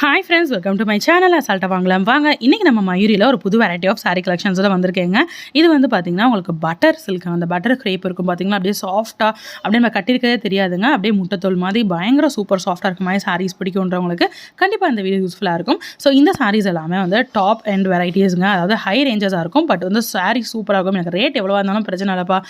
Hi friends, welcome to my channel. அசால்ட்டாக வாங்கலாம் வாங்க. இன்றைக்கி நம்ம மயூரியில் ஒரு புது வெரைட்டி ஆஃப் சாரீ கலெக்ஷன்ஸோட வந்திருக்கேங்க. இது வந்து பார்த்திங்கன்னா உங்களுக்கு பட்டர் சில்க், அந்த பட்டர் க்ரேப் இருக்கும் பார்த்திங்கன்னா, அப்படியே சாஃப்ட்டாக அப்படியே நம்ம கட்டியிருக்கதே தெரியாதுங்க. அப்படியே முட்டைத்தோல் மாதிரி பயங்கர சூப்பர் சாஃப்ட்டாக இருக்க மாதிரி சாரீஸ் பிடிக்குன்றவங்களுக்கு கண்டிப்பாக இந்த வீடியோ யூஸ்ஃபுல்லாக இருக்கும். ஸோ இந்த சாரீஸ் எல்லாமே வந்து டாப் அண்ட் வெரைட்டிஸுங்க, அதாவது ஹை ரேஞ்சஸாக இருக்கும். பட் வந்து சாரீ சூப்பராக இருக்கும். எனக்கு ரேட் எவ்வளோவா இருந்தாலும் பிரச்சனை இல்லைப்பா,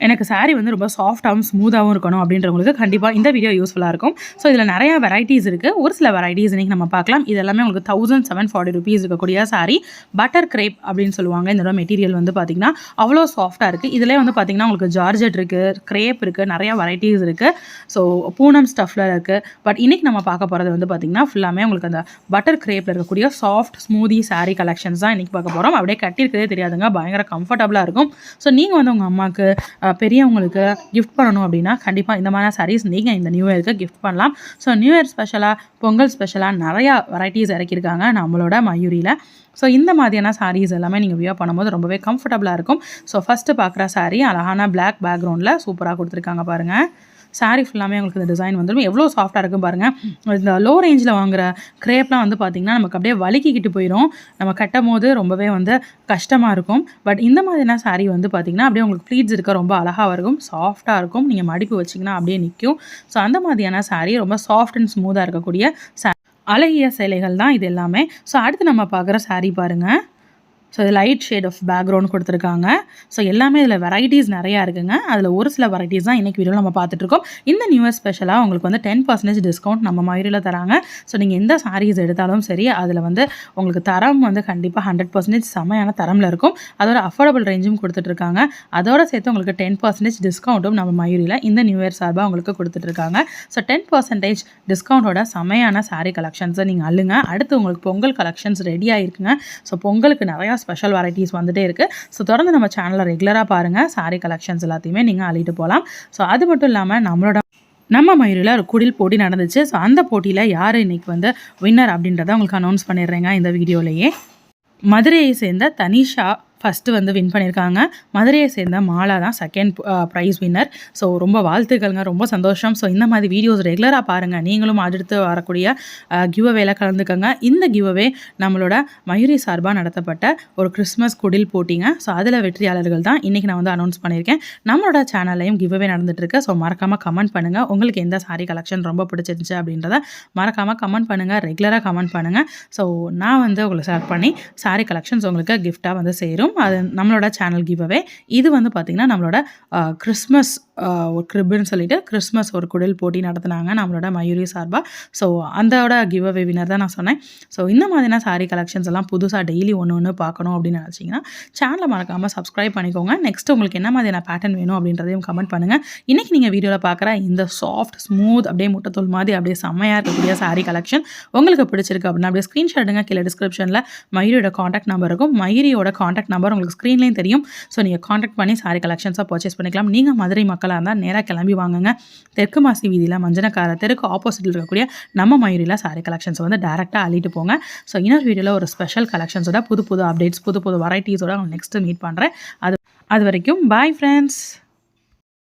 எனக்கு சாரீ வந்து ரொம்ப சாஃப்ட்டாகவும் ஸ்மூத்தாகவும் இருக்கணும் அப்படின்றவங்களுக்கு கண்டிப்பாக இந்த வீடியோ யூஸ்ஃபுல்லாக இருக்கும். ஸோ இதில் நிறையா வெரைட்டிஸ் இருக்குது. ஒரு சில வெரைட்டிஸ் இன்றைக்கி நம்ம பார்க்கலாம். இது எல்லாமே உங்களுக்கு 1740 rupees இருக்கக்கூடிய சாரீ. பட்டர் க்ரேப் அப்படின்னு சொல்லுவாங்க. இதோட மெட்டீரியல் வந்து பார்த்திங்கன்னா அவ்வளோ சாஃப்ட்டாக இருக்குது. இதிலே வந்து பார்த்திங்கன்னா உங்களுக்கு ஜார்ஜெட் இருக்குது, க்ரேப் இருக்குது, நிறையா வெரைட்டிஸ் இருக்குது. ஸோ பூனம் ஸ்டஃப்பில் இருக்குது. பட் இன்றைக்கி நம்ம பார்க்க போகிறது வந்து பார்த்திங்கன்னா ஃபுல்லாமே உங்களுக்கு அந்த பட்டர் க்ரேப்பில் இருக்கக்கூடிய சாஃப்ட் ஸ்மூதி சாரீ கலெக்ஷன்ஸ் தான் இன்றைக்கி பார்க்க போகிறோம். அப்படியே கட்டியிருக்கதே தெரியாதுங்க, பயங்கர கம்ஃபர்டபுளாக இருக்கும். ஸோ நீங்கள் வந்து உங்கள் அம்மாவுக்கு பெரியவங்களுக்கு கிஃப்ட் பண்ணணும் அப்படின்னா கண்டிப்பாக இந்த மாதிரி சாரீஸ் நீங்கள் இந்த நியூ இயருக்கு கிஃப்ட் பண்ணலாம். ஸோ நியூ இயர் ஸ்பெஷலாக, பொங்கல் ஸ்பெஷலாக நிறையா வெரைட்டிஸ் இறக்கியிருக்காங்க நம்மளோட மயூரியில். ஸோ இந்த மாதிரியான சாரீஸ் எல்லாமே நீங்கள் வியர் பண்ணும்போது ரொம்பவே கம்ஃபர்டபுளாக இருக்கும். ஸோ ஃபஸ்ட்டு பார்க்குற சாரீ அழகான பிளாக் பேக்ரவுண்டில் சூப்பராக கொடுத்துருக்காங்க பாருங்கள். சாரீ ஃபுல்லாமே உங்களுக்கு இந்த டிசைன் வந்துடும். எவ்வளோ சாஃப்ட்டாக இருக்கும் பாருங்கள். இந்த லோ ரேஞ்சில் வாங்குகிற க்ரேப்லாம் வந்து பார்த்திங்கன்னா நமக்கு அப்படியே வலிக்கிட்டு போயிடும். நம்ம கட்டும் போது ரொம்பவே வந்து கஷ்டமாக இருக்கும். பட் இந்த மாதிரியான சாரீ வந்து பார்த்திங்கன்னா அப்படியே உங்களுக்கு ப்ளீட்ஸ் இருக்க ரொம்ப அழகாக இருக்கும், சாஃப்ட்டாக இருக்கும். நீங்கள் மடிப்பு வச்சிங்கன்னா அப்படியே நிற்கும். ஸோ அந்த மாதிரியான சாரீ ரொம்ப சாஃப்ட் அண்ட் ஸ்மூத்தாக இருக்கக்கூடிய அழகிய சேலைகள் தான் இது எல்லாமே. ஸோ அடுத்து நம்ம பார்க்குற சாரீ பாருங்கள். ஸோ இது லைட் ஷேட் ஆஃப் பேக்ரவுண்ட் கொடுத்துருக்காங்க. ஸோ எல்லாமே இதில் வெரைட்டிஸ் நிறையா இருக்குங்க. அதில் ஒரு சில வெரைட்டிஸ் தான் இன்றைக்கி வீடியோவில் நம்ம பார்த்துட்ருக்கோம். இந்த நியூ இயர் ஸ்பெஷலாக உங்களுக்கு வந்து 10% டிஸ்கவுண்ட் நம்ம மயூரியில் தராங்க. ஸோ நீங்கள் எந்த சாரீஸ் எடுத்தாலும் சரி, அதில் வந்து உங்களுக்கு தரம் வந்து கண்டிப்பாக 100% செமையான தரமில் இருக்கும். அதோட அஃபோர்டபுள் ரேஞ்சும் கொடுத்துட்ருக்காங்க. அதோடு சேர்த்து உங்களுக்கு 10% டிஸ்கவுண்ட்டும் நம்ம மயூரியில் இந்த நியூ இயர் சார்பாக உங்களுக்கு கொடுத்துட்ருக்காங்க. ஸோ 10% டிஸ்கவுண்ட்டோட செமையான சாரீ கலெக்ஷன்ஸை நீங்கள் அள்ளுங்க. அடுத்து உங்களுக்கு பொங்கல் கலெக்ஷன்ஸ் ரெடியாக இருக்குங்க. ஸோ பொங்கலுக்கு நிறையா ஸ்பெஷல் வெரைட்டிஸ் வந்துட்டே இருக்குது. ஸோ தொடர்ந்து நம்ம சேனலில் ரெகுலராக பாருங்கள். சாரீ கலெக்ஷன்ஸ் எல்லாத்தையுமே நீங்கள் அள்ளிட்டு போகலாம். ஸோ அது மட்டும் இல்லாமல் நம்ம மயூரியில் ஒரு குடில் போட்டி நடந்துச்சு. ஸோ அந்த போட்டியில் யார் இன்றைக்கி வந்து வின்னர் அப்படின்றத உங்களுக்கு அனௌன்ஸ் பண்ணிடுறேங்க இந்த வீடியோலையே. மதுரையை சேர்ந்த தனிஷா ஃபஸ்ட்டு வந்து வின் பண்ணியிருக்காங்க. மதுரையை சேர்ந்த மாலா தான் செகண்ட் ப்ரைஸ் வின்னர். ஸோ ரொம்ப வாழ்த்துக்கள்ங்க, ரொம்ப சந்தோஷம். ஸோ இந்த மாதிரி வீடியோஸ் ரெகுலராக பாருங்கள். நீங்களும் அடுத்து வரக்கூடிய கிவ் அவேல கலந்துக்கங்க. இந்த கிவ் அவே நம்மளோட மயூரி சார்பாக நடத்தப்பட்ட ஒரு கிறிஸ்மஸ் குடில் போட்டிங்க. ஸோ அதில் வெற்றியாளர்கள் தான் இன்றைக்கி நான் வந்து அனௌன்ஸ் பண்ணியிருக்கேன். நம்மளோட சேனல்லையும் கிவ் அவே நடந்துகிட்ருக்கு. ஸோ மறக்காமல் கமெண்ட் பண்ணுங்கள். உங்களுக்கு எந்த சாரீ கலெக்ஷன் ரொம்ப பிடிச்சிருந்துச்சு அப்படின்றத மறக்காமல் கமெண்ட் பண்ணுங்கள். ரெகுலராக கமெண்ட் பண்ணுங்கள். ஸோ நான் வந்து உங்களை செலக்ட் பண்ணி சாரீ கலெக்ஷன்ஸ் உங்களுக்கு கிஃப்டாக வந்து சேரும். அது நம்மளோட சேனல் கிவ் அவே. இது வந்து பார்த்திங்கன்னா நம்மளோட கிறிஸ்மஸ் ஒரு கிரிப்புன்னு சொல்லிட்டு கிறிஸ்மஸ் ஒரு குடில் போட்டி நடத்துனாங்க நம்மளோட மயூரி சார்பாக. ஸோ அந்தோட கிவ் அவே வினர் தான் நான் சொன்னேன். ஸோ இந்த மாதிரியான சாரீ கலெக்ஷன்ஸ் எல்லாம் புதுசாக டெய்லி ஒன்று பார்க்கணும் அப்படின்னு நினச்சிங்கன்னா சேனலை மறக்காமல் சப்ஸ்கிரைப் பண்ணிக்கோங்க. நெக்ஸ்ட் உங்களுக்கு என்ன மாதிரியான பேட்டர்ன் வேணும் அப்படின்றதையும் கமெண்ட் பண்ணுங்கள். இன்றைக்கி நீங்கள் வீடியோவில் பார்க்குற இந்த சாஃப்ட் ஸ்மூத் அப்படியே முட்டைத்தோல் மாதிரி அப்படியே செம்மையாக இருக்கக்கூடிய சாரீ கலெக்ஷன் உங்களுக்கு பிடிச்சிருக்கு அப்படின்னா அப்படியே ஸ்க்ரீன்ஷாட் எடுங்க. கீழே டிஸ்கிரிப்ஷனில் மயூரியோட காண்டாக்ட் நம்பர் இருக்கும். மயூரியோட காண்டாக்ட் நம்பர் உங்களுக்கு ஸ்க்ரீன்லேயும் தெரியும். ஸோ நீங்கள் காண்டாக்ட் பண்ணி சாரீ கலெக்ஷன்ஸாக பர்ச்சேஸ் பண்ணிக்கலாம். நீங்கள் மதுரை மக்களாக இருந்தால் நேராக கிளம்பி வாங்குங்க. தெற்கு மாசி வீதியில் மஞ்சனக்கார தெருக்கு ஆப்போசிட்டில் இருக்கக்கூடிய நம்ம மயூரியில் சாரீ கலெக்ஷன்ஸ் வந்து டேரெக்டாக அள்ளிட்டு போங்க. ஸோ இன்னொரு வீடியோவில் ஒரு ஸ்பெஷல் கலெக்ஷன்ஸோட புது அப்டேட்ஸ், புது வெரைட்டிஸோட நெக்ஸ்ட்டு மீட் பண்ணுறேன். அது வரைக்கும் பாய் ஃப்ரெண்ட்ஸ்.